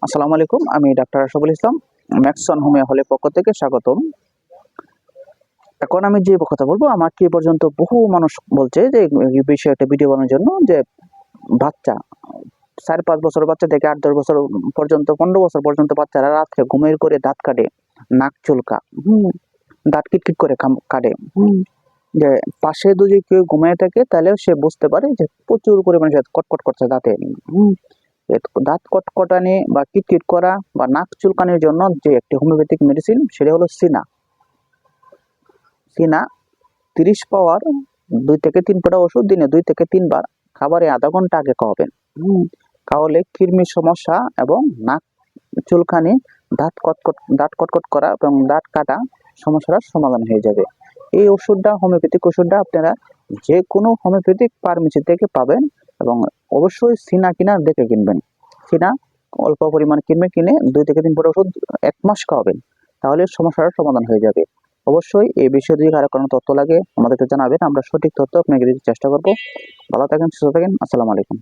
আসসালামু আলাইকুম, আমি doctor Ashraful Islam. Maxon homeo হলের পক্ষ থেকে স্বাগতম। এখন আমি যে কথা বলবো, আমাকে এ পর্যন্ত বহু মানুষ বলছে যে এই বিষয়ে একটা ভিডিও বানানোর জন্য, যে বাচ্চা 4-5 বছর বাচ্চা থেকে 8-10 বছর পর্যন্ত, 15 বছর পর্যন্ত বাচ্চারা রাত্রে ঘুমের করে দাঁত কাটে, নাক চুলকা, দাঁত কিটকিট করে কাটে। যে পাশে যদি কেউ ঘুমিয়ে থাকে তাহলে সে বুঝতে পারে যে প্রচুর পরিমাণে কটকট করছে দাঁতে। দাঁত কটকটানি বা কিটকিট করা বা নাক চুলকানির জন্য যে একটি হোমিওপ্যাথিক মেডিসিন, সেটা হলো সিনা। 30 পাওয়ার 2 থেকে 3 ফোঁটা ওষুধ দিনে 2 থেকে 3 বার খাবারে আধা ঘন্টা আগে খাওয়াবেন। খাওয়ালে কৃমির সমস্যা এবং নাক চুলকানি, দাঁত কটকট করা এবং দাঁত কাটা সমস্যার সমাধান হয়ে যাবে। এই ওষুধটা, হোমিওপ্যাথিক ওষুধটা আপনারা যে কোনো হোমিওপ্যাথিক ফার্মেসি থেকে পাবেন, এবং অবশ্যই সিনা কিনা দেখে কিনবেন। সিনা অল্প পরিমাণ কিনে 2 থেকে 3 ফোঁটা ওষুধ 1 মাস খাওয়াবেন, তাহলে সমস্যার সমাধান হয়ে যাবে। অবশ্যই এই বিষয়ে যদি কারো কোনো তথ্য লাগে আমাদেরকে জানাবেন, আমরা সঠিক তথ্য আপনাকে দিতে চেষ্টা করব। ভালো থাকেন, সুস্থ থাকেন। আসসালামু আলাইকুম।